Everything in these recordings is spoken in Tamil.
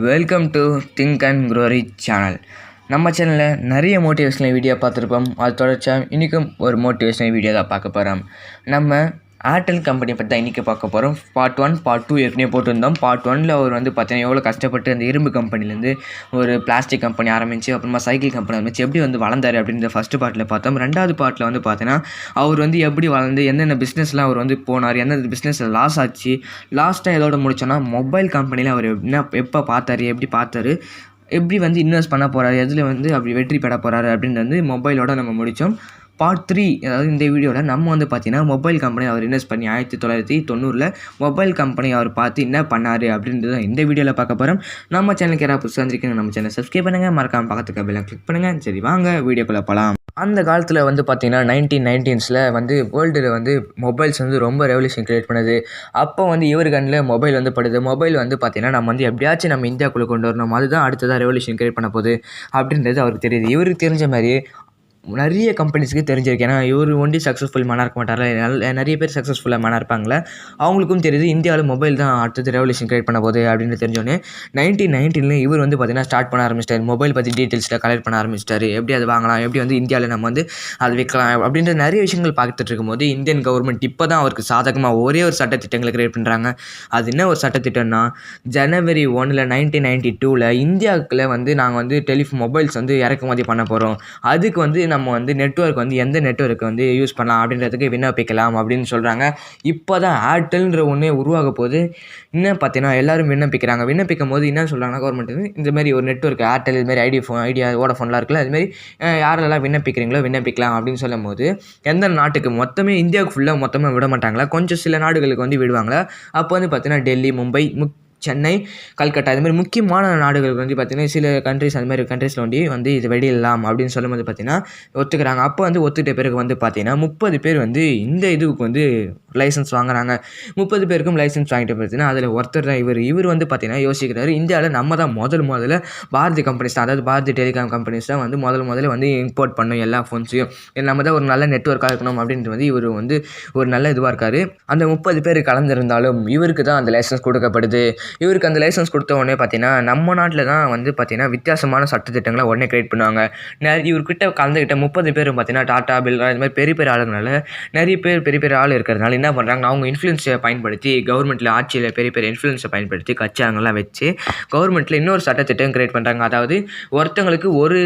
Welcome to think and grow rich channel. நம்ம சேனலில் நிறைய மோட்டிவேஷனல் வீடியோ பார்த்துருப்போம். அது தொடர்ச்சியாக இன்றைக்கும் ஒரு மோட்டிவேஷனல் வீடியோ தான் பார்க்க போகிறோம். நம்ம ஏர்டெல் கம்பெனியை பற்றி தான் இன்றைக்கி பார்க்க போகிறோம். பார்ட் 1 பார்ட் 2 ஏற்கனவே போட்டிருந்தோம். பார்ட் 1ல் அவர் பார்த்தீங்கன்னா எவ்வளோ கஷ்டப்பட்டு அந்த இரும்பு கம்பெனிலேருந்து ஒரு பிளாஸ்டிக் கம்பெனி ஆரம்பித்து அப்புறமா சைக்கிள் கம்பெனி ஆரம்பித்து எப்படி வளர்ந்தார் அப்படின்ற ஃபஸ்ட்டு பார்ட்டில் பார்த்தோம். ரெண்டாவது பார்ட்டில் பார்த்தீங்கன்னா அவர் எப்படி வளர்ந்து என்னென்ன பிஸ்னஸ்லாம் அவர் போனார், எந்தெந்த பிஸ்னஸில் லாஸ் ஆச்சு, லாஸ்ட்டாக எதோட முடிச்சோன்னா மொபைல் கம்பெனியில் அவர் எப்போ பார்த்தாரு, எப்படி பார்த்தாரு, எப்படி இன்வெஸ்ட் பண்ண போகிறாரு, எதில் அப்படி வெற்றி பெற போகிறாரு அப்படின்றது மொபைலோட நம்ம முடித்தோம். பார்ட் 3 அதாவது இந்த வீடியோவில் நம்ம பார்த்தீங்கன்னா மொபைல் கம்பெனி அவர் இன்வெஸ்ட் பண்ணி 1990 மொபைல் கம்பெனி அவர் பார்த்து என்ன பண்ணார் அப்படின்றது இந்த வீடியோவில் பார்க்க போகிறோம். நம்ம சேனலுக்கு யாராவது புதுசாக வந்திருக்கீங்க, நம்ம சேனல் சப்ஸ்கிரைப் பண்ணுங்கள், மறக்காமல் பக்கத்துக்கு பெல்லை கிளிக் பண்ணுங்கள். சரி வாங்க வீடியோக்குள்ளே போகலாம். அந்த காலத்தில் பார்த்தீங்கன்னா 1990s வேர்ல்டில் மொபைல்ஸ் ரொம்ப ரெவல்யூஷன் கிரியேட் பண்ணுது. அப்போ இவர் கண்ணில் மொபைல் படுது. மொபைல் பார்த்தீங்கன்னா நம்ம எப்படியாச்சும் நம்ம இந்தியாவுக்குள்ளே கொண்டு வரணும், அதுதான் அடுத்ததாக ரெவல்யூஷன் கிரியேட் பண்ண போகுது அப்படின்றது அவருக்கு தெரியுது. இவருக்கு தெரிஞ்ச மாதிரி நிறைய கம்பெனிஸ்க்கு தெரிஞ்சிருக்கு. ஏன்னா இவர் ஒண்டி சக்ஸஸ்ஃபுல் மேனாக இருக்க மாட்டார், நிறைய பேர் சக்ஸஸ்ஃபுல்லாக மேனாக இருப்பாங்களே, அவங்களுக்கும் தெரியுது இந்தியாவில் மொபைல் தான் அடுத்தது ரெவல்யூஷன் கிரியேட் பண்ண போகுது அப்படின்னு தெரிஞ்சோன்னே 1990 இவர் பார்த்தீங்கன்னா ஸ்டார்ட் பண்ண ஆரம்பிச்சிட்டார். மொபைல் பற்றி டீட்டெயில்ஸில் கலெக்ட் பண்ண ஆரம்பிச்சிட்டாரு. எப்படி அது வாங்கலாம், எப்படி இந்தியாவில் நம்ம அதை விற்கலாம் அப்படின்ற நிறைய விஷயங்கள் பார்த்துட்டு இருக்கும்போது இந்தியன் கவர்மெண்ட் இப்போ தான் அவருக்கு சாதகமாக ஒரே ஒரு சட்டத்திட்டங்களை கிரியேட் பண்ணுறாங்க. அது என்ன ஒரு சட்டத்திட்டம்னா, ஜனவரி 1 1992 இந்தியாவுக்குள்ள நாங்கள் மொபைல்ஸ் இறக்குமதி பண்ண போகிறோம். அதுக்கு நம்ம நெட்வொர்க் எந்த நெட்வொர்க்கு யூஸ் பண்ணலாம் அப்படின்றதுக்கு விண்ணப்பிக்கலாம் அப்படின்னு சொல்கிறாங்க. இப்போ தான் ஏர்டெல்ன்ற ஒன்றே உருவாக போது. இன்னும் பார்த்தீங்கன்னா எல்லோரும் விண்ணப்பிக்கும் போது என்ன சொல்கிறாங்கன்னா, கவர்மெண்ட் இந்தமாரி ஒரு நெட்வொர்க் ஏர்டெல் இதுமாரி ஐடியா வோடஃபோன்லாம் இருக்குல்ல, அதுமாரி யாரெல்லாம் விண்ணப்பிக்கிறீங்களோ விண்ணப்பிக்கலாம் அப்படின்னு சொல்லும் போது எந்த நாட்டுக்கு மொத்தமே இந்தியாவுக்கு ஃபுல்லாக மொத்தமாக விட மாட்டாங்களா, கொஞ்சம் சில நாடுகளுக்கு விடுவாங்களா. அப்போ பார்த்தீங்கன்னா டெல்லி, மும்பை, சென்னை, கல்கட்டா இதுமாதிரி முக்கியமான நாடுகளுக்கு பார்த்திங்கன்னா சில கண்ட்ரிஸ் அது மாதிரி கண்ட்ரீஸில் இது வெளியிடலாம் அப்படின்னு சொல்லும்போது பார்த்திங்கன்னா ஒத்துக்கிறாங்க. அப்போ ஒத்துக்கிட்ட பிறகு பார்த்திங்கன்னா 30 பேர் இந்த இதுக்கு லைசன்ஸ் வாங்குறாங்க. 30 பேருக்கும் லைசன்ஸ் வாங்கிட்டு பார்த்தீங்கன்னா அதில் ஒருத்தர் தான் இவர் பார்த்திங்கன்னா யோசிக்கிறாரு, இந்தியாவில் நம்ம தான் முதல்ல பாரதி கம்பெனிஸ் தான், அதாவது பாரதி டெலிகாம் கம்பெனிஸ் தான் முதல்ல இம்போர்ட் பண்ணும் எல்லா ஃபோன்ஸையும், நம்ம தான் ஒரு நல்ல நெட்வொர்க்காக இருக்கணும் அப்படின்ட்டு இவர் ஒரு நல்ல இதுவாக இருக்கார். அந்த 30 பேர் கலந்துருந்தாலும் இவருக்கு தான் அந்த லைசன்ஸ் கொடுக்கப்படுது. இவருக்கு அந்த லைசன்ஸ் கொடுத்த உடனே பார்த்தீங்கன்னா நம்ம நாட்டில் தான் பார்த்தீங்கன்னா வித்தியாசமான சட்டத்திட்டங்களை உடனே கிரியேட் பண்ணுவாங்க. இவர்கிட்ட கலந்துக்கிட்ட 30 பேர் பார்த்தீங்கன்னா டாடா, பில்கா இது மாதிரி பெரிய ஆளுங்கனால நிறைய பெரிய ஆள் இருக்கிறதுனால என்ன பண்ணுறாங்க, அவங்க இன்ஃப்ளூயன்ஸை பயன்படுத்தி கவர்மெண்ட்டில் ஆட்சியில் பெரிய இன்ஃப்ளூயன்ஸை பயன்படுத்தி கட்சியாங்கெல்லாம் வச்சு கவர்மெண்ட்டில் இன்னொரு சட்டத்திட்டம் கிரியேட் பண்ணுறாங்க. அதாவது ஒருத்தங்களுக்கு ஒரு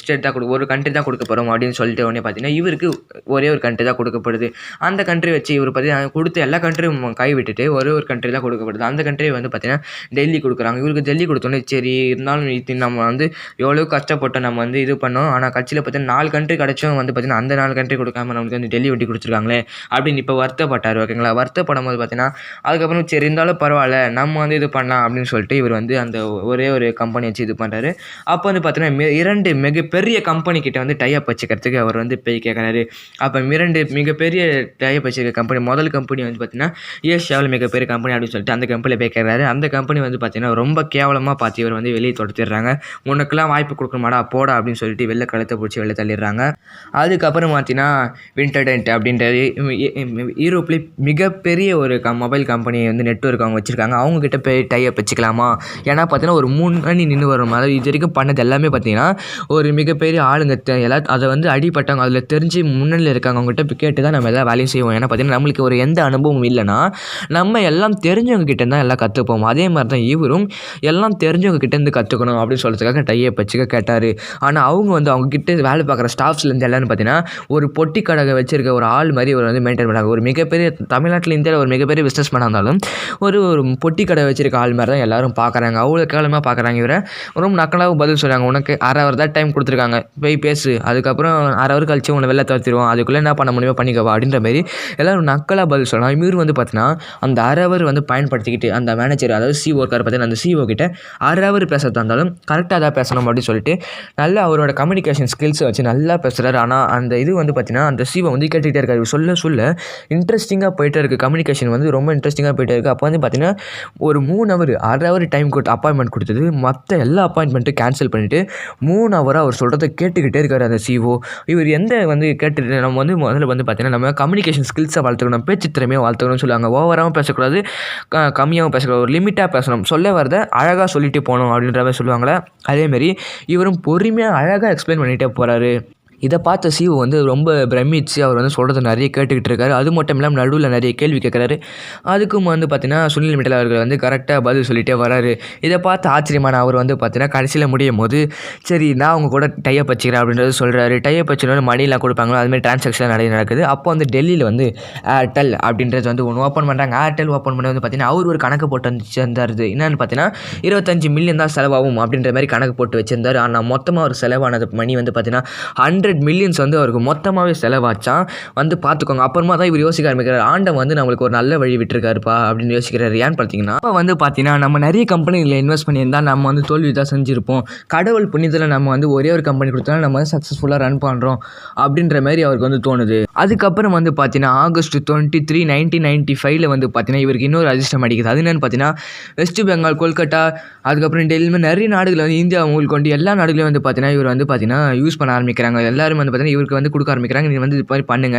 ஸ்டேட் தான் ஒரு கண்ட்ரி தான் கொடுக்க போகிறோம் அப்படின்னு சொல்லிட்டு உடனே பார்த்தீங்கன்னா இவருக்கு ஒரே ஒரு கண்ட்ரி தான் கொடுக்கப்படுது. அந்த கண்ட்ரி வச்சு இவர் பார்த்தீங்கன்னா கொடுத்து எல்லா கண்ட்ரியும் கை விட்டுட்டு ஒரே ஒரு கண்ட்ரி தான் கொடுக்கப்படுது. அந்த கண்ட்ரி பார்த்தீங்கன்னா டெல்லி கொடுக்குறாங்க. இவருக்கு டெல்லி கொடுத்தோன்னே சரி இருந்தாலும் இது நம்ம எவ்வளோ கஷ்டப்பட்டோம், நம்ம இது பண்ணோம், ஆனால் கட்சியில் பார்த்தீங்கன்னா 4 கண்ட்ரி கிடச்சும் பார்த்தீங்கன்னா அந்த 4 கண்ட்ரி கொடுக்காம நமக்கு டெல்லி ஒட்டி கொடுத்துருக்காங்களே அப்படின்னு இப்போ வருத்தப்பட்டார். ஓகேங்களா, வருத்தப்படும் போது பார்த்தீங்கன்னா அதுக்கப்புறம் சரி இருந்தாலும் பரவாயில்ல நம்ம இது பண்ணலாம் அப்படின்னு சொல்லிட்டு இவர் அந்த ஒரே ஒரு கம்பெனி வச்சு இது பண்ணுறாரு. அப்போ பார்த்தீங்கன்னா 2 மிகப்பெரிய கம்பெனி கிட்ட டைப் வச்சுக்கிறதுக்கு அவர் போய் கேட்குறாரு. அப்போ 2 மிகப்பெரிய டைப் வச்சுருக்க கம்பெனி, முதல் கம்பெனி பார்த்தீங்கன்னா ஏஷியாவில் மிகப்பெரிய கம்பெனி அப்படின்னு சொல்லிட்டு அந்த கம்பெனியில் போய் கேட்குறாரு. அந்த கம்பெனி பார்த்தீங்கன்னா ரொம்ப கேவலமாக பார்த்து இவர் வெளியே தொடுத்துடுறாங்க. உனக்கெல்லாம் வாய்ப்பு கொடுக்கணுமாடா போடா அப்படின்னு சொல்லிட்டு வெளில கழுத்தை பிடிச்சி வெளில தள்ளிடுறாங்க. அதுக்கப்புறம் பார்த்தீங்கன்னா விண்டர்டென்ட் அப்படின்றது யூரோப்லேயே மிகப்பெரிய ஒரு மொபைல் கம்பெனி நெட்வொர்க் அவங்க வச்சுருக்காங்க. அவங்கக்கிட்ட போய் டைப் வச்சுக்கலாமா, ஏன்னா பார்த்தீங்கன்னா ஒரு 3 மணி நின்று வரும். அதாவது இது வரைக்கும் பண்ணது எல்லாமே பார்த்தீங்கன்னா ஒரு மிகப்பெரிய ஆளுங்க எல்லாம் அதை அடிப்பட்டாங்க, அதில் தெரிஞ்சு முன்னணியில் இருக்காங்க, அவங்ககிட்ட கேட்டு தான் நம்ம எல்லாம் வேலையும் செய்வோம். ஏன்னா பார்த்தீங்கன்னா நம்மளுக்கு ஒரு எந்த அனுபவம் இல்லைன்னா நம்ம எல்லாம் தெரிஞ்சவங்க கிட்ட தான் எல்லாம் கற்றுப்போம். அதே மாதிரி தான் இவரும் எல்லாம் தெரிஞ்சவங்க கிட்டேருந்து கற்றுக்கணும் அப்படின்னு சொல்கிறதுக்காக டைப் வச்சுக்க கேட்டார். ஆனால் அவங்க கிட்டே வேலை பார்க்குற ஸ்டாஃப்ஸ்லேருந்து எல்லாரும் பார்த்தீங்கன்னா ஒரு பொட்டி கடை வச்சுருக்க ஒரு ஆள் மாதிரி இவர் மெயின்டைன் பண்ணாங்க. ஒரு மிகப்பெரிய தமிழ்நாட்டில் இந்தியாவில் ஒரு மிகப்பெரிய பிஸ்னஸ் மேனாக இருந்தாலும் ஒரு பொட்டி கடை வச்சுருக்க ஆள் மாதிரி தான் எல்லாரும் பார்க்குறாங்க. அவ்வளோ கேவலமாக பார்க்குறாங்க. இவரை ரொம்ப நக்கலாக பதில் சொல்கிறாங்க, உனக்கு 1/2 hour தான் டைம் கொடுத்துருக்காங்க, போய் பேசு, அதுக்கப்புறம் 1/2 hour கழிச்சு உன்னை வெளில தவிர்த்துருவோம், அதுக்குள்ளே என்ன பண்ண முடியுமோ பண்ணிக்கவா அப்படின்ற மாதிரி எல்லோரும் நக்கலாக பதில் சொல்லலாம். இவர் பார்த்தீங்கன்னா அந்த 1/2 hour பயன்படுத்திக்கிட்டு அந்த மேனேஜர் அதாவது சிஓ இருக்கார் பார்த்தீங்கன்னா அந்த சிஓ கிட்ட 1/2 hour பேசுறதா இருந்தாலும் கரெக்டாக தான் பேசணும் அப்படின்னு சொல்லிட்டு நல்லா அவரோட கம்யூனிகேஷன் ஸ்கில்ஸை வச்சு நல்லா பேசுகிறாரு. ஆனால் அந்த இது பார்த்தீங்கன்னா அந்த சிஓ கேட்டுகிட்டே இருக்காரு. சொல்ல இன்ட்ரெஸ்டிங்காக போயிட்டே இருக்குது. கம்யூனிகேஷன் ரொம்ப இன்ட்ரெஸ்டிங்காக போயிட்டே இருக்குது. அப்போ பார்த்தீங்கன்னா ஒரு 3 hour 1/2 hour டைம் அப்பாயின்மெண்ட் கொடுத்தது மற்ற எல்லா அப்பாயின்மெண்ட்டும் கேன்சல் பண்ணிவிட்டு 3 hour அவர் சொல்கிறத கேட்டுக்கிட்டே இருக்கார் அந்த சிஓ. இவர் எந்த கேட்டுட்டு நம்ம முதல்ல பார்த்தீங்கன்னா நம்ம கம்யூனிகேஷன் ஸ்கில்ஸை வளர்த்துக்கணும், பேச்சு திறமையாக வளர்த்துக்கணும்னு சொல்லுவாங்க. ஓவராகவும் பேசக்கூடாது, கம்மியாகவும் பேசக்கூடாது, ஒரு லிமிட்டாக பேசணும், சொல்ல வரதை அழகாக சொல்லிட்டு போகணும் அப்படின்ற மாதிரி சொல்லுவாங்களே, அதேமாரி இவரும் பொறுமையாக அழகாக எக்ஸ்பிளைன் பண்ணிகிட்டே போகிறாரு. இதை பார்த்த சிவு வந்து ரொம்ப பிரமிச்சு அவர் வந்து சொல்கிறத நிறைய கேட்டுக்கிட்டு இருக்காரு. அது மட்டும் இல்லாமல் நடுவில் நிறைய கேள்வி கேட்குறாரு. அதுக்கும் வந்து பார்த்தீங்கன்னா சுனில் மிட்டல் அவர்கள் வந்து கரெக்டாக பதில் சொல்லிகிட்டே வராரு. இதை பார்த்து ஆச்சரியமான அவர் வந்து பார்த்தீங்கன்னா கடைசியில் முடியும் போது சரி நான் அவங்க கூட டைப் வச்சுக்கிறேன் அப்படின்றது சொல்கிறாரு. டைப் வச்சுன்னு மணிலாம் கொடுப்பாங்களோ அதுமாதிரி டிரான்சாக்ஷன் நிறைய நடக்குது. அப்போ வந்து டெல்லியில் வந்து ஏர்டெல் அப்படின்றது வந்து ஒன்று ஓப்பன் பண்ணுறாங்க. ஏர்டெல் ஓப்பன் பண்ணி வந்து பார்த்தீங்கன்னா அவர் ஒரு கணக்கு போட்டு வச்சிருந்தார். என்னென்னு பார்த்தீங்கன்னா 25 மில்லியன் தான் செலவாகும் அப்படின்ற மாதிரி கணக்கு போட்டு வச்சிருந்தார். ஆனால் மொத்தமாக ஒரு செலவானது மணி வந்து பார்த்தீங்கன்னா 100 மில்லியன்ஸ் வந்து அவருக்கு மொத்தமாகவே செலவாச்சான். வந்து பார்த்துக்கோங்க. அப்புறமா தான் இவர் யோசிக்க ஆரம்பிக்கிறார், ஆண்டம் வந்து நம்மளுக்கு ஒரு நல்ல வழி விட்டுருக்காருப்பா அப்படின்னு யோசிக்கிறாரு. ஏன்னு பார்த்தீங்கன்னா இப்போ வந்து பார்த்தீங்கன்னா நம்ம நிறைய கம்பெனிகளில் இன்வெஸ்ட் பண்ணியிருந்தால் நம்ம வந்து தோல்வி தான் செஞ்சுருப்போம். கடவுள் புண்ணியத்தில் நம்ம வந்து ஒரே ஒரு கம்பெனி கொடுத்தாலும் நம்ம வந்து சக்ஸஸ்ஃபுல்லாக ரன் பண்ணுறோம் அப்படின்ற மாதிரி அவருக்கு வந்து தோணுது. அதுக்கப்புறம் வந்து பார்த்தீங்கன்னா August 23, 1995 வந்து பார்த்தீங்கன்னா இவருக்கு இன்னொரு அதிர்ஷ்டம் அடிக்குது. அது என்னென்னு பார்த்தீங்கன்னா வெஸ்ட் பெங்கால், கொல்கட்டா, அதுக்கப்புறம் டெல்லியில் நிறைய நாடுகள் வந்து இந்தியா உங்களுக்கு கொண்டு எல்லா நாடுகளையும் வந்து பார்த்தீங்கன்னா இவர் வந்து பார்த்தீங்கன்னா யூஸ் பண்ண ஆரம்பிக்கிறாங்க. எல்லாரும் வந்து பார்த்தீங்கன்னா இவருக்கு வந்து கொடுக்க ஆரம்பிக்கிறாங்க, நீங்கள் வந்து இது மாதிரி பண்ணுங்க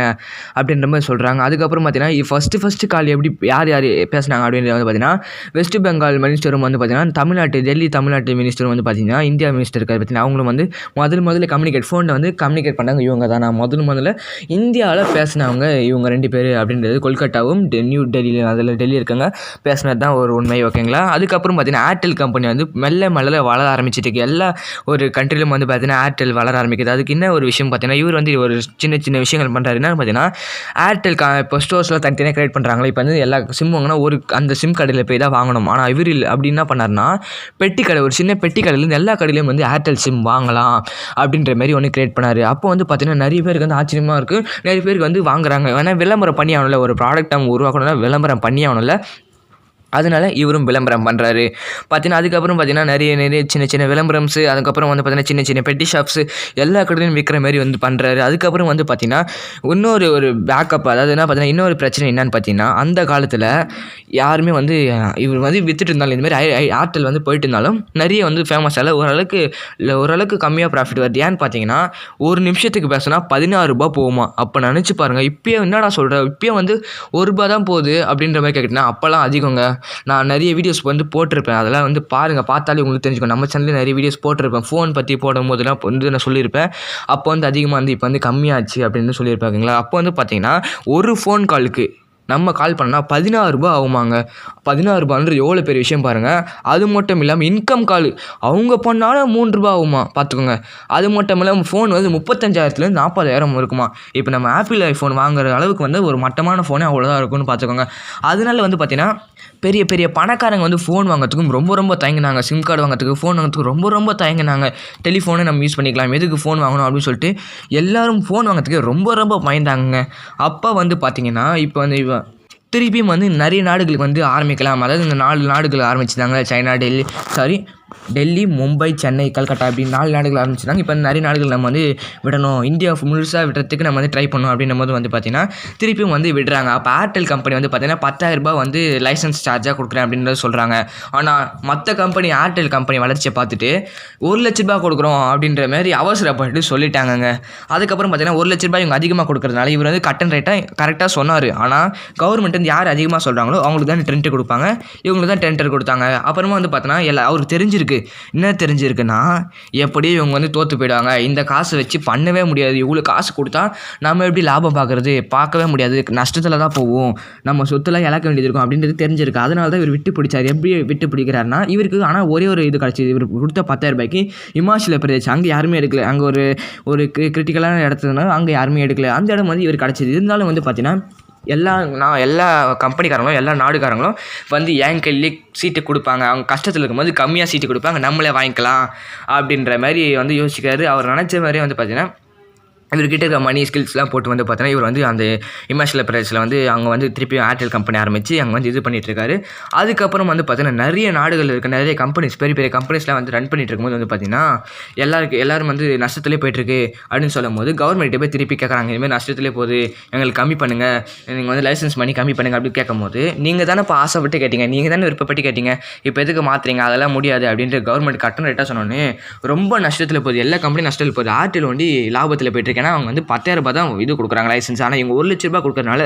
அப்படின்ற மாதிரி சொல்கிறாங்க. அதுக்கப்புறம் பார்த்தீங்கன்னா ஃபஸ்ட்டு கால் எப்படி யார் பேசினாங்க அப்படின்றது வந்து பார்த்தீங்கன்னா வெஸ்ட் பெங்கால் மினிஸ்டரும் வந்து பார்த்தீங்கன்னா டெல்லி தமிழ்நாட்டு மினிஸ்டரும் வந்து பார்த்தீங்கன்னா இந்தியா மினிஸ்டர் இருக்காரு பார்த்தீங்கன்னா அவங்களும் வந்து முதல்ல ஃபோனில் வந்து கம்யூனிகேட் பண்ணாங்க. இவங்க தான் நான் முதல்ல இந்தியாவில் பேசினவங்க இவங்க 2 பேர் அப்படின்றது கொல்கட்டாவும் நியூ டெல்லியில் அதில் டெல்லி இருக்காங்க பேசினது தான் ஒரு உண்மை. ஓகேங்களா. அதுக்கப்புறம் பார்த்தீங்கன்னா ஏர்டெல் கம்பெனி வந்து மெல்ல வளர ஆரம்பிச்சிட்டு இருக்கு. எல்லா ஒரு கண்ட்ரிலும் வந்து பார்த்தீங்கன்னா ஏர்டெல் வளர ஆரம்பிக்குது. அதுக்கு என்ன ஒரு விஷயம் பார்த்தீங்கன்னா இவர் வந்து ஒரு சின்ன விஷயங்கள் பண்ணுறாரு. என்னன்னு பார்த்தீங்கன்னா ஏர்டெல் இப்போ ஸ்டோர்ஸ்லாம் தனித்தனியாக கிரியேட் பண்ணுறாங்களா, இப்போ வந்து எல்லா சிம் வாங்கினா அந்த சிம் கடையில் போய் தான் வாங்கணும். ஆனால் இவர் இல்லை அப்படி என்ன பண்ணார்னா பெட்டி கடை, ஒரு சின்ன பெட்டி கடையிலேருந்து எல்லா கடையிலையும் வந்து ஏர்டெல் சிம் வாங்கலாம் அப்படின்ற மாதிரி ஒன்று கிரியேட் பண்ணார். அப்போ வந்து பார்த்தீங்கன்னா நிறைய பேருக்கு வந்து ஆச்சரியமாக இருக்குது, நிறைய பேருக்கு வந்து வாங்குறாங்க. ஏன்னா விளம்பரம் பண்ணி ஆகணும்ல, ஒரு ப்ராடக்ட் நம்ம உருவாக்கணும்னா விளம்பரம் பண்ணி ஆகணும்ல, அதனால் இவரும் விளம்பரம் பண்ணுறாரு. பார்த்தீங்கன்னா அதுக்கப்புறம் பார்த்தீங்கன்னா நிறைய சின்ன விளம்பரம்ஸு, அதுக்கப்புறம் வந்து பார்த்தீங்கன்னா சின்ன பெட்டி ஷாப்ஸு எல்லா கடையிலும் விற்கிற மாதிரி வந்து பண்ணுறாரு. அதுக்கப்புறம் வந்து பார்த்தீங்கன்னா இன்னொரு பேக்கப், அதாவது என்ன பார்த்தீங்கன்னா இன்னொரு பிரச்சனை என்னன்னு பார்த்தீங்கன்னா அந்த காலத்தில் யாருமே வந்து இவர் வந்து விற்றுட்டு இருந்தாலும் இந்தமாதிரி ஏர்டெல் வந்து போயிட்டு இருந்தாலும் நிறைய வந்து ஃபேமஸ் ஆகல, ஓரளவுக்கு கம்மியாக ப்ராஃபிட் வருது. ஏன்னு பார்த்தீங்கன்னா ஒரு நிமிஷத்துக்கு பேசினா 16 ரூபா போகுமா. அப்போ நினச்சி பாருங்கள், இப்போயே என்னடா சொல்கிறேன், இப்போயே வந்து ₹1 தான் போகுது அப்படின்ற மாதிரி கேட்டிங்கன்னா அப்போல்லாம் அதிகங்க. நான் நிறைய வீடியோஸ் வந்து போட்டிருப்பேன், அதெல்லாம் வந்து பாருங்கள், பார்த்தாலே உங்களுக்கு தெரிஞ்சுக்கும். நம்ம சேனலில் நிறைய வீடியோஸ் போட்டிருப்பேன், ஃபோன் பற்றி போடும் போதெல்லாம் வந்து நான் சொல்லியிருப்பேன். அப்போ வந்து அதிகமாக வந்து இப்போ வந்து கம்மியாச்சு அப்படின்னு சொல்லியிருப்பாங்களா. அப்போ வந்து பார்த்தீங்கன்னா ஒரு ஃபோன் காலுக்கு நம்ம கால் பண்ணால் 16 ரூபா ஆகுமாங்க. 16 ரூபான்றது எவ்வளோ பெரிய விஷயம் பாருங்கள். அது மட்டும் இல்லாமல் இன்கம் கால் அவங்க பண்ணாலும் 3 ரூபா ஆகுமா பார்த்துக்கோங்க. அது மட்டும் இல்லாமல் ஃபோன் வந்து 35,000 40,000 இருக்குமா. இப்போ நம்ம ஆப்பிள் ஐஃபோன் வாங்குற அளவுக்கு வந்து ஒரு மட்டமான ஃபோனே அவ்வளோதான் இருக்கும்னு பார்த்துக்கோங்க. அதனால வந்து பார்த்தீங்கன்னா பெரிய பணக்காரங்க வந்து ஃபோன் வாங்கிறதுக்கும் ரொம்ப தயங்கினாங்க. சிம் கார்டு வாங்கிறதுக்கு, ஃபோன் வாங்கிறதுக்கு ரொம்ப தயங்கினாங்க. டெலிஃபோனை நம்ம யூஸ் பண்ணிக்கலாம், எதுக்கு ஃபோன் வாங்கணும் அப்படின்னு சொல்லிட்டு எல்லோரும் ஃபோன் வாங்கிறதுக்கு ரொம்ப பயந்தாங்க. அப்போ வந்து பார்த்திங்கன்னா இப்போ வந்து திருப்பியும் வந்து நிறைய நாடுகளுக்கு வந்து ஆரம்பிக்கலாம். அதாவது இந்த 4 நாடுகள் ஆரம்பிச்சிருந்தாங்க. சைனா, டெல்லி, மும்பை, சென்னை, கல்கட்டா அப்படின்னு 4 நாடுகள் ஆரம்பிச்சிருந்தாங்க. இப்போ நிறைய நாடுகள் நம்ம வந்து விடணும், இந்தியா முழுசாக விடுறதுக்கு நம்ம வந்து ட்ரை பண்ணணும் அப்படின்னும் போது வந்து பார்த்திங்கன்னா திருப்பியும் வந்து விடுறாங்க. அப்போ ஏர்டெல் கம்பெனி வந்து பார்த்திங்கன்னா 10,000 ரூபாய் வந்து லைசன்ஸ் சார்ஜாக கொடுக்குறேன் அப்படின்றத சொல்கிறாங்க. ஆனால் மற்ற கம்பெனி ஏர்டெல் கம்பெனி வளர்ச்சியை பார்த்துட்டு 1 லட்ச ரூபாய் கொடுக்குறோம் அப்படின்ற மாதிரி அவசரப்பட்டு சொல்லிட்டாங்கங்க. அதுக்கப்புறம் பார்த்திங்கன்னா 1 லட்ச ரூபாய் இவங்க அதிகமாக கொடுக்குறதுனால இவர் வந்து கட்டன் ரேட்டாக கரெக்டாக சொன்னார். ஆனால் கவர்மெண்ட் வந்து யார் அதிகமாக சொல்கிறாங்களோ அவங்களுக்கு தான் டெண்டர் கொடுப்பாங்க, இவங்களுக்கு தான் டெண்டர் கொடுத்தாங்க. அப்புறமா வந்து பார்த்தீங்கன்னா அவருக்கு தெரிஞ்சிருக்கு. என்ன தெரிஞ்சிருக்குன்னா எப்படி இவங்க வந்து தோற்று போயிடுவாங்க, இந்த காசை வச்சு பண்ணவே முடியாது, இவ்வளோ காசு கொடுத்தா நம்ம எப்படி லாபம் பார்க்கவே முடியாது, நஷ்டத்தில் தான் போவோம், நம்ம சொத்துலாம் இழக்க வேண்டியது இருக்கும் அப்படின்றது தெரிஞ்சிருக்கு. அதனால தான் இவர் விட்டு பிடிச்சார். எப்படி விட்டு பிடிக்கிறாருன்னா இவருக்கு ஆனால் ஒரே ஒரு இது கிடச்சிது. இவர் கொடுத்த 10,000 ரூபாய்க்கு இமாச்சல பிரதேஷ் அங்கே யாருமே எடுக்கல, அங்கே ஒரு கிரிட்டிக்கலான இடத்துனால அங்கே யாருமே எடுக்கல. அந்த இடம் வந்து இவர் கிடச்சிது. இருந்தாலும் வந்து பார்த்தீங்கன்னா எல்லா கம்பெனிக்காரங்களும் எல்லா நாடுகாரங்களும் வந்து என் கையிலே சீட்டு கொடுப்பாங்க, அவங்க கஷ்டத்தில் இருக்கும்போது கம்மியாக சீட்டு கொடுப்பாங்க, நம்மளே வாங்கிக்கலாம் அப்படின்ற மாதிரி வந்து யோசிக்கிறாரு. அவர் நினச்ச மாதிரியே வந்து பார்த்தீங்கன்னா இவர்கிட்ட இருக்க மணி ஸ்கில்ஸ்லாம் போட்டு வந்து பார்த்தீங்கன்னா இவர் வந்து அந்த இமாச்சல பிரதேசில் வந்து அங்கே வந்து திருப்பி ஏர்டெல் கம்பெனி ஆரம்பித்து அங்கே வந்து இது பண்ணிகிட்ருக்காரு. அதுக்கப்புறம் வந்து பார்த்தீங்கன்னா நிறைய நாடுகள் இருக்க நிறைய கம்பெனிஸ் பெரிய கம்பெனிஸ்லாம் வந்து ரன் பண்ணிட்டு இருக்கும்போது வந்து பார்த்தீங்கன்னா எல்லோரும் வந்து நஷ்டத்துலேயே போயிட்டுருக்கு அப்படின்னு சொல்லும் போது கவர்மெண்ட்டே போய் திருப்பி கேட்குறாங்க, இதுமாதிரி நஷ்டத்துலேயே போகுது, எங்களுக்கு கம்மி பண்ணுங்கள், நீங்கள் வந்து லைசன்ஸ் பண்ணி கம்மி பண்ணுங்கள் அப்படின்னு கேட்கும்போது நீங்கள் தானே இப்போ ஆசைப்பட்டு கேட்டீங்க, நீங்கள் தானே விருப்பப்பட்டு கேட்டீங்க, இப்போ எதுக்கு மாற்றுறீங்க, அதெல்லாம் முடியாது அப்படின்ட்டு கவர்மெண்ட் கட்டணம் ரேட்டாக சொன்னோன்னே ரொம்ப நஷ்டத்தில் போகுது, எல்லா கம்பெனியும் நஷ்டத்தில் போகுது. ஏர்டெல் வந்து லாபத்தில் போயிட்டுருக்கு. ஏன்னா அவங்க வந்து 10,000 ரூபாய் தான் இது கொடுக்குறாங்க லைசன்ஸ், ஆனால் இவங்க 1 லட்ச ரூபாய் கொடுக்குறதுனால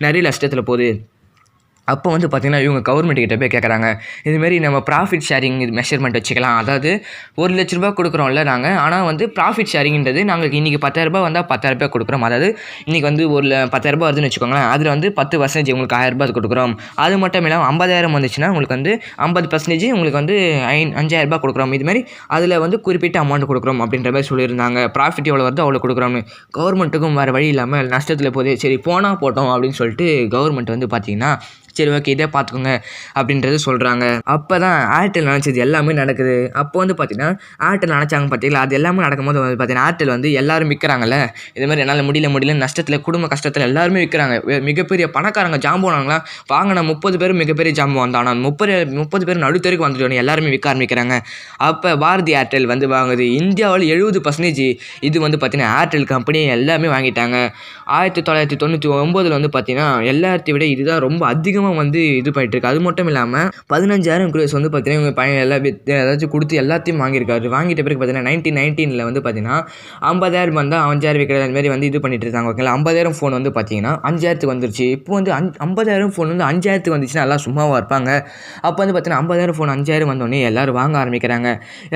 நிறைய நஷ்டத்தில் போகுது அப்போ வந்து பார்த்திங்கன்னா இவங்க கவர்மெண்ட் கிட்ட போய் கேட்குறாங்க, இதுமாரி நம்ம ப்ராஃபிட் ஷேரிங் இது மெஷர்மெண்ட் வச்சுக்கலாம். அதாவது ₹1,00,000 கொடுக்குறோம்ல நாங்கள், ஆனால் வந்து ப்ராஃபிட் ஷேரிங்ன்றது நாங்கள் இன்றைக்கி ₹10,000 வந்தால் ₹10,000 கொடுக்குறோம். அதாவது இன்றைக்கி வந்து ஒரு ₹10,000 வருதுன்னு வச்சுக்கோங்களேன், அதில் வந்து 10% உங்களுக்கு ₹1,000 கொடுக்குறோம். அது மட்டும் இல்லாமல் 50,000 வந்துச்சுன்னா உங்களுக்கு வந்து 50% உங்களுக்கு வந்து ₹5,000 கொடுக்குறோம். இதுமாரி அதில் வந்து குறிப்பிட்ட அமௌண்ட் கொடுக்குறோம் அப்படின்ற மாதிரி சொல்லியிருந்தாங்க. ப்ராஃபிட் எவ்வளோ வருதோ அவ்வளோ கொடுக்குறோம்னு. கவர்மெண்ட்டுக்கும் வேறு வழி இல்லாமல் நஷ்டத்தில் போகுது, சரி போனால் போட்டோம் அப்படின்னு சொல்லிட்டு கவர்மெண்ட் வந்து பார்த்திங்கன்னா சரி ஓகே இதே பார்த்துக்கோங்க அப்படின்றது சொல்கிறாங்க. அப்போ தான் ஏர்டெல் நினச்சது எல்லாமே நடக்குது. அப்போ வந்து பார்த்திங்கன்னா ஏர்டெல் நினச்சாங்க பார்த்தீங்களா, அது எல்லாமே நடக்கும்போது வந்து பார்த்திங்கன்னா ஏர்டெல் வந்து எல்லோரும் விற்கிறாங்கல்ல, இதுமாதிரி என்னால் முடியல நஷ்டத்தில் குடும்ப கஷ்டத்தில் எல்லாருமே விற்கிறாங்க. மிகப்பெரிய பணக்காரங்க ஜாம்பவானாங்களாம் வாங்கின 30 பேரும் மிகப்பெரிய ஜாம்பவான் தான். ஆனால் 30 பேர் நடுத்தருக்கு வந்துட்டு எல்லாருமே விற்க ஆரம்பிக்கிறாங்க. அப்போ பாரதி ஏர்டெல் வந்து வாங்குது. இந்தியாவில் 70% இது வந்து பார்த்திங்கன்னா ஏர்டெல் கம்பெனி எல்லாமே வாங்கிட்டாங்க. 1999 வந்து பார்த்திங்கன்னா எல்லாத்தையும் விட இதுதான் ரொம்ப அதிகமாக வந்து இது பண்ணிட்டுருக்கு. அது மட்டும் இல்லாமல் 15,000 crores வந்து பார்த்தீங்கன்னா இவங்க பையன் எல்லாம் ஏதாச்சும் கொடுத்து எல்லாத்தையும் வாங்கியிருக்காரு. வாங்கிட்ட பிறகு பார்த்தீங்கன்னா 1919 வந்து பார்த்தீங்கன்னா 50,000 வந்தால் 5,000 விற்கிறது அந்த மாதிரி வந்து இது பண்ணிட்டு இருக்காங்க. ஓகேங்களா, 50,000 ஃபோன் வந்து பார்த்தீங்கன்னா 5,000 வந்துருச்சு. இப்போ வந்து 50,000 ஃபோன் வந்து 5,000 வந்துச்சுன்னா எல்லாம் சும்மாவாக இருப்பாங்க. அப்போ வந்து பார்த்தீங்கன்னா 50,000 ஃபோன் 5,000 வந்தோடனே எல்லோரும் வாங்க ஆரம்பிக்கிறாங்க.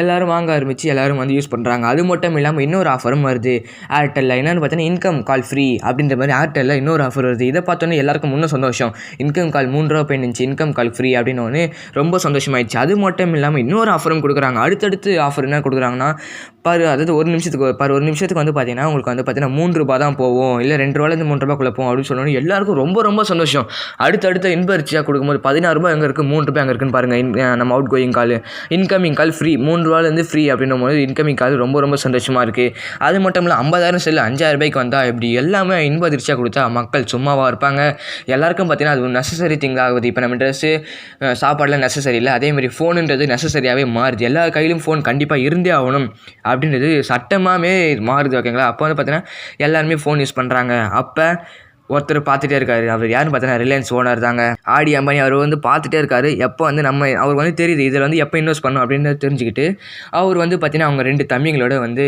எல்லோரும் வாங்க ஆரம்பித்து எல்லோரும் வந்து யூஸ் பண்ணுறாங்க. அது மட்டும் இல்லாமல் இன்னொரு ஆஃபரும் வருது ஏர்டெல்லில். என்னென்னு பார்த்தீங்கன்னா இன்கம் கால் ஃப்ரீ அப்படின்ற மாதிரி ஏர்டெல்லில் இன்னொரு ஆஃபர் வருது. இதை பார்த்தோன்னே எல்லாருக்கும் முன்னும் சந்தோஷம். இன்கம் கால் ₹3 போயிருந்துச்சு, இன்கம் கால் ஃப்ரீ அப்படின்னு ரொம்ப சந்தோஷமாயிடுச்சு. அது மட்டும் இல்லாமல் இன்னொரு ஆஃபரும் கொடுக்குறாங்க. அடுத்தடுத்து ஆஃபர் என்ன கொடுக்குறாங்கன்னா அதாவது ஒரு நிமிஷத்துக்கு வந்து பார்த்தீங்கன்னா உங்களுக்கு வந்து பார்த்தீங்கன்னா ₹3 தான் போகும், இல்லை ₹2 ₹3 போகும் அப்படின்னு சொன்னோன்னே எல்லாருக்கும் ரொம்ப சந்தோஷம். அடுத்தடுத்த இன்பரிச்சியாக கொடுக்கும்போது ₹16 எங்கே இருக்குது, ₹3 எங்கே இருக்குன்னு பாருங்கள். நம்ம அவுட் கோயிங் கால், இன்கமிங் கால் ஃப்ரீ, ₹3 ஃப்ரீ அப்படின்னும் போது இன்கமிங் கால் ரொம்ப சந்தோஷமாக இருக்குது. அது மட்டும் இல்லை 50,000 செல்லு ₹5,000 வந்தால் இப்படி எல்லாமே இன்பதிர்ச்சியாக கொடுத்தா மக்கள் சும்மாவாக இருப்பாங்க. எல்லாருக்கும் பார்த்தீங்கன்னா அது ஒரு நெசசரி திங் ஆகுது. இப்போ நம்ம ட்ரெஸ்ஸு சாப்பாடுலாம் நெசசரி இல்லை, அதேமாதிரி ஃபோனுன்றது நெசசரியாகவே மாறுது. எல்லா கையிலும் ஃபோன் கண்டிப்பாக இருந்தே ஆகணும் அப்படின்றது சட்டமாகவே மாறுது. ஓகேங்களா, அப்போ வந்து பார்த்தீங்கன்னா எல்லாருமே ஃபோன் யூஸ் பண்ணுறாங்க. அப்போ ஒருத்தர் பார்த்துட்டே இருக்காரு. அவர் யாருன்னு பார்த்தீங்கன்னா ரிலையன்ஸ் ஓனர் தாங்க, ஆடி அம்பானி. அவர் வந்து பார்த்துட்டே இருக்காரு. எப்போ வந்து அவருக்கு வந்து தெரியுது இதில் வந்து எப்போ இன்வெஸ்ட் பண்ணணும் அப்படின்னு தெரிஞ்சுக்கிட்டு அவர் வந்து பார்த்தீங்கன்னா அவங்க 2 தம்பிங்களோட வந்து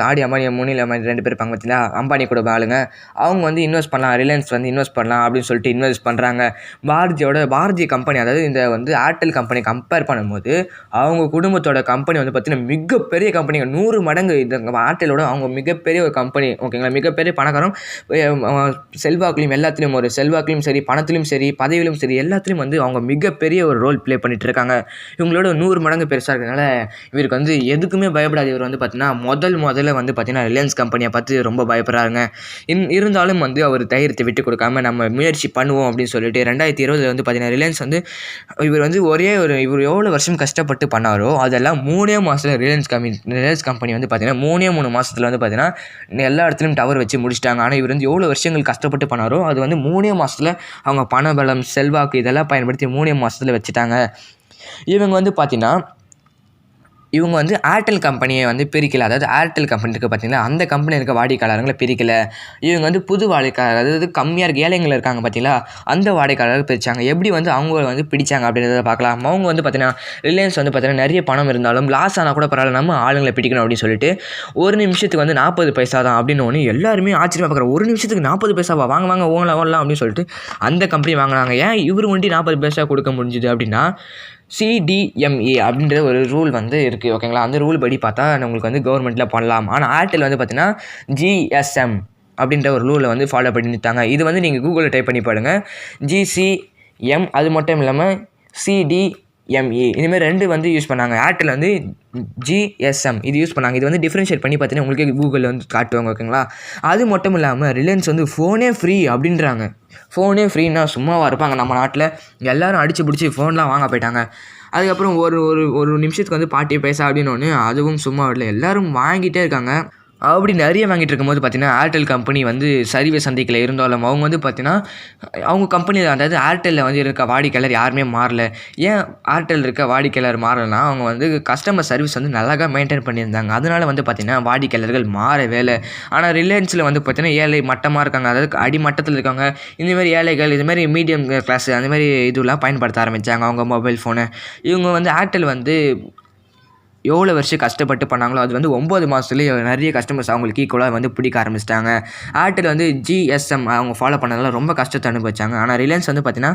ஆடி அம்பானி முனில் 2 பேர் இருப்பாங்க பார்த்தீங்களா, அம்பானி கூட ஆளுங்க. அவங்க வந்து இன்வெஸ்ட் பண்ணலாம், ரிலையன்ஸ் வந்து இன்வெஸ்ட் பண்ணலாம் அப்படின்னு சொல்லிட்டு இன்வெஸ்ட் பண்ணுறாங்க. பாரதி கம்பெனி, அதாவது இந்த வந்து ஏர்டெல் கம்பெனி கம்பேர் பண்ணும்போது அவங்க குடும்பத்தோட கம்பெனி வந்து பார்த்தீங்கன்னா மிகப்பெரிய கம்பெனிங்க, 100 மடங்கு இந்த ஏர்டெலோட அவங்க மிகப்பெரிய ஒரு கம்பெனி. ஓகேங்களா, மிகப்பெரிய பணக்காரம். செல்வாக்குலையும் எல்லாத்துலேயும் செல்வாக்குலையும் சரி, பணத்திலும் சரி, பதவியிலும் சரி, எல்லாத்துலேயும் வந்து அவங்க மிகப்பெரிய ஒரு ரோல் ப்ளே பண்ணிட்டு இருக்காங்க. இவங்களோட 100 மடங்கு பெருசாக இருக்கிறதுனால இவருக்கு வந்து எதுக்குமே பயப்படாது. இவர் வந்து பார்த்தீங்கன்னா முதல்ல வந்து பார்த்தீங்கன்னா ரிலையன்ஸ் கம்பெனியை பார்த்து ரொம்ப பயப்படுறாருங்க. இருந்தாலும் வந்து அவர் தைரியத்தை விட்டு கொடுக்காம நம்ம முயற்சி பண்ணுவோம் அப்படின்னு சொல்லிட்டு 2020 வந்து பார்த்தீங்கன்னா ரிலையன்ஸ் வந்து இவர் வந்து இவர் எவ்வளோ வருஷம் கஷ்டப்பட்டு பண்ணாரோ அதெல்லாம் 3 மாதத்தில் ரிலையன்ஸ் கம்பெனி வந்து பார்த்தீங்கன்னா 3 மாதத்தில் வந்து பார்த்தீங்கன்னா எல்லா இடத்துலையும் டவர் வச்சு முடிச்சிட்டாங்க. ஆனால் இவர் வந்து எவ்வளோ வருஷங்கள் கஷ்டப்பட்டு பண்ணாரோ அது வந்து 3 மாதத்தில் அவங்க பணபலம், செல்வாக்கு இதெல்லாம் பயன்படுத்தி 3 மாதத்தில் வச்சுட்டாங்க. இவங்க வந்து பார்த்தீங்கன்னா இவங்க வந்து ஏர்டெல் கம்பெனியை வந்து பிரிக்கலை. அதாவது ஏர்டெல் கம்பெனி இருக்குது பார்த்தீங்களா, அந்த கம்பெனி இருக்க வாடிக்கையாளர்களை பிரிக்கலை. இவங்க வந்து புது வாடிக்கையாளர், அதாவது கம்மியாக இருக்க ஏழைங்கள் இருக்காங்க பார்த்தீங்களா, அந்த வாடிக்கையாளர்கள் பிரித்தாங்க. எப்படி வந்து அவங்க வந்து பிடிச்சாங்க அப்படின்றத பார்க்கலாம். அவங்க வந்து பார்த்தீங்கன்னா ரிலையன்ஸ் வந்து பார்த்தீங்கன்னா நிறைய பணம் இருந்தாலும் லாஸ் ஆனால் கூட பரவாயில்ல, நம்ம ஆளுங்களை பிடிக்கணும் அப்படின்னு சொல்லிட்டு ஒரு நிமிஷத்துக்கு வந்து 40 பைசா தான் அப்படின்னு எல்லாருமே ஆச்சரியமாக பார்க்குறாங்க. ஒரு நிமிஷத்துக்கு 40 பைசாவா, வாங்க ஓடலாம் அப்படின்னு சொல்லிட்டு அந்த கம்பெனி வாங்கினாங்க. ஏன் இவர் ஒண்டி 40 பைசா கொடுக்க முடிஞ்சுது அப்படின்னா CDMA அப்படின்ற ஒரு ரூல் வந்து இருக்குது. ஓகேங்களா, அந்த ரூல் படி பார்த்தா உங்களுக்கு வந்து கவர்மெண்ட்டில் பண்ணலாம். ஆனால் ஏர்டெல் வந்து பார்த்தீங்கன்னா GSM அப்படின்ற ஒரு ரூலை வந்து ஃபாலோ பண்ணிட்டாங்க. இது வந்து நீங்கள் கூகுளில் டைப் பண்ணி பாருங்கள், GCM. அது மட்டும் இல்லாமல் CDMA இதுமாதிரி 2 வந்து யூஸ் பண்ணாங்க. ஏர்டெல் வந்து GSM இது யூஸ் பண்ணாங்க. இது வந்து டிஃப்ரென்ஷியேட் பண்ணி பார்த்தீங்கன்னா உங்களுக்கு கூகுளில் வந்து காட்டுவாங்க. ஓகேங்களா, அது மட்டும் இல்லாமல் ரிலையன்ஸ் வந்து ஃபோனே ஃப்ரீ அப்படின்றாங்க. ஃபோனே ஃப்ரீன்னா சும்மாவாக இருப்பாங்க. நம்ம நாட்டில் எல்லோரும் அடித்து பிடிச்சி ஃபோன்லாம் வாங்க போயிட்டாங்க. அதுக்கப்புறம் ஒரு நிமிஷத்துக்கு வந்து 40 பைசா அப்படின்னு அதுவும் சும்மா இல்லை, எல்லோரும் வாங்கிட்டே இருக்காங்க. அப்படி நிறைய வாங்கிட்டு இருக்கும்போது பார்த்தீங்கன்னா ஏர்டெல் கம்பெனி வந்து சரிவை சந்திக்கல. இருந்தாலும் அவங்க வந்து பார்த்தீங்கன்னா அவங்க கம்பெனி, அதாவது ஏர்டெல்லில் வந்து இருக்க வாடிக்கையாளர் யாருமே மாறல. ஏன் ஏர்டெல் இருக்க வாடிக்கையாளர் மாறலைன்னா அவங்க வந்து கஸ்டமர் சர்வீஸ் வந்து நல்லா மெயின்டைன் பண்ணியிருந்தாங்க. அதனால வந்து பார்த்தீங்கன்னா வாடிக்கையாளர்கள் மாறவே இல்லை. ஆனால் ரிலையன்ஸில் வந்து பார்த்தீங்கன்னா ஏழை மட்டமாக இருக்காங்க, அதாவது அடிமட்டத்தில் இருக்காங்க. இந்தமாதிரி ஏழைகள், இதுமாதிரி மீடியம் கிளாஸ் அந்தமாதிரி இதெல்லாம் பயன்படுத்த ஆரம்பித்தாங்க அவங்க மொபைல் ஃபோனை. இவங்க வந்து ஏர்டெல் வந்து எவ்வளோ வருஷம் கஷ்டப்பட்டு பண்ணாங்களோ அது வந்து 9 மாதத்துலேயே நிறைய கஸ்டமர்ஸ் அவங்களுக்கு ஈக்குவலாக வந்து பிடிக்க ஆரம்பிச்சிட்டாங்க. ஏர்டெல் வந்து GSM அவங்க ஃபாலோ பண்ணதால ரொம்ப கஷ்டத்தை அனுபவிச்சாங்க. ஆனால் ரிலையன்ஸ் வந்து பார்த்தீங்கன்னா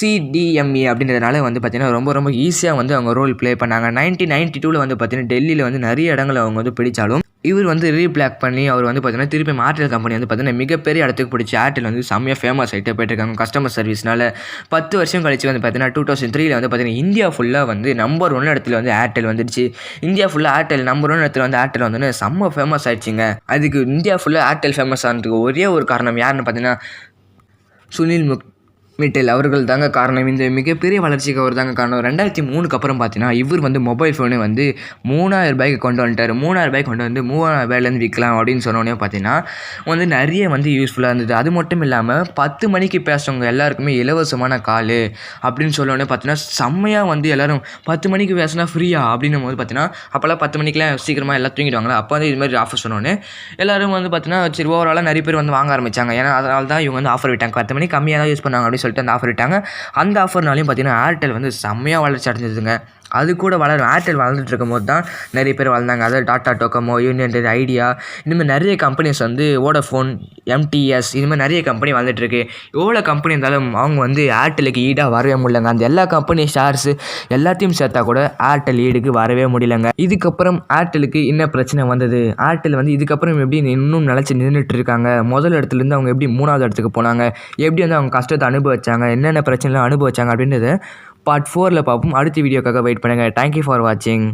CDMA அப்படின்றதுனால வந்து பார்த்தீங்கன்னா ரொம்ப ஈஸியாக வந்து அவங்க ரோல் ப்ளே பண்ணாங்க. 1992 வந்து பார்த்தீங்கன்னா டெல்லியில் வந்து நிறைய இடங்களை அவங்க வந்து பிடிச்சாலும் இவர் வந்து ரீப்ளாக் பண்ணி அவர் வந்து பார்த்தீங்கன்னா திருப்பி ஏர்டெல் கம்பெனி வந்து பார்த்தீங்கன்னா மிகப்பெரிய இடத்துக்கு பிடிச்சி ஏர்டெல் வந்து செம்மையாக ஃபேமஸ் ஆகிட்டே போயிட்டுருக்காங்க கஸ்டமர் சர்வீஸ்னால. 10 வருஷம் கழிச்சு வந்து பார்த்தீங்கன்னா 2003 வந்து பார்த்தீங்கன்னா இந்தியா ஃபுல்லாக வந்து நம்பர் 1 இடத்துல வந்து ஏர்டெல் வந்துடுச்சு. இந்தியா ஃபுல்லாக ஏர்டெல் நம்பர் 1 இடத்துல வந்து ஏர்டெல் வந்து செம்ம ஃபேமஸ் ஆயிடுச்சுங்க. அதுக்கு இந்தியா ஃபுல்லாக ஏர்டெல் ஃபேமஸ் ஆனதுக்கு ஒரே ஒரு காரணம் யாருன்னு பார்த்தீங்கன்னா சுனில் மிட்டல் அவர்கள் தாங்க காரணம். இந்த மிகப்பெரிய வளர்ச்சிக்கு அவர் தாங்க காரணம். 2003க்கு அப்புறம் பார்த்தீங்கன்னா இவர் வந்து மொபைல் ஃபோனு வந்து 3000 ரூபாய்க்கு கொண்டு வந்துட்டார். 3000 ரூபாய்க்கு கொண்டு வந்து 3000 ரூபாயிலேருந்து விற்கலாம் அப்படின்னு சொன்னோடனே பார்த்தீங்கன்னா வந்து நிறைய வந்து யூஸ்ஃபுல்லாக இருந்தது. அது மட்டும் இல்லாமல் 10 மணிக்கு பேசுகிறவங்க எல்லாருக்குமே இலவசமான கால் அப்படின்னு சொன்னோடனே பார்த்தீங்கன்னா செம்மையாக வந்து எல்லோரும் 10 மணிக்கு பேசினா ஃப்ரீயா அப்படின்னும் போது பார்த்தீங்கன்னா அப்போல்லாம் 10 மணிக்கெலாம் சீக்கிரமாக எல்லாம் தூங்கிடுவாங்களா. அப்போ வந்து இது மாதிரி ஆஃபர் சொன்னோன்னே எல்லோரும் வந்து பார்த்தீங்கன்னா சரி ஓவராலாக நிறைய பேர் வந்து வாங்க ஆரம்பித்தாங்க. ஏன்னா அதனால தான் இவங்க வந்து ஆஃபர் விட்டாங்க. 10 மணிக்கு கம்மியாக தான் யூஸ் பண்ணாங்க அப்படின்னு சொல்லிட்டு அந்த ஆஃபர் விட்டாங்க. அந்த ஆஃபர்னாலையும் பார்த்தீங்கன்னா ஏர்டெல் வந்து செம்மையாக வளர்ச்சி அடைஞ்சதுங்க. அது கூட ஏர்டெல் வளர்ந்துட்டு இருக்கும் போது தான் நிறைய பேர் வளர்ந்தாங்க. அதாவது டாடா டோக்கோமோ, யூனியன், ஐடியா, இந்தமாதிரி நிறைய கம்பெனிஸ் வந்து வோடஃபோன், MTS இதுமாதிரி நிறைய கம்பெனி வளர்ந்துட்டுருக்கு. எவ்வளோ கம்பெனி இருந்தாலும் அவங்க வந்து ஏர்டெலுக்கு ஈடாக வரவே முடியலங்க. அந்த எல்லா கம்பெனி ஷேர்ஸு எல்லாத்தையும் சேர்த்தா கூட ஏர்டெல் ஈடுக்கு வரவே முடியலங்க. இதுக்கப்புறம் ஏர்டெலுக்கு என்ன பிரச்சனை வந்தது, ஏர்டெல் வந்து இதுக்கப்புறம் எப்படி இன்னும் நிலச்சி நின்றுட்டு இருக்காங்க, முதல் இடத்துலேருந்து அவங்க எப்படி 3வது இடத்துக்கு போனாங்க, எப்படி வந்து அவங்க கஷ்டத்தை அனுபவிச்சாங்க, என்னென்ன பிரச்சனைலாம் அனுபவிச்சாங்க அப்படின்றத பார்ட் 4ல் பார்ப்போம். அடுத்த வீடியோக்காக வெயிட் பண்ணுங்கள். தேங்க்யூ ஃபார் வாட்சிங்.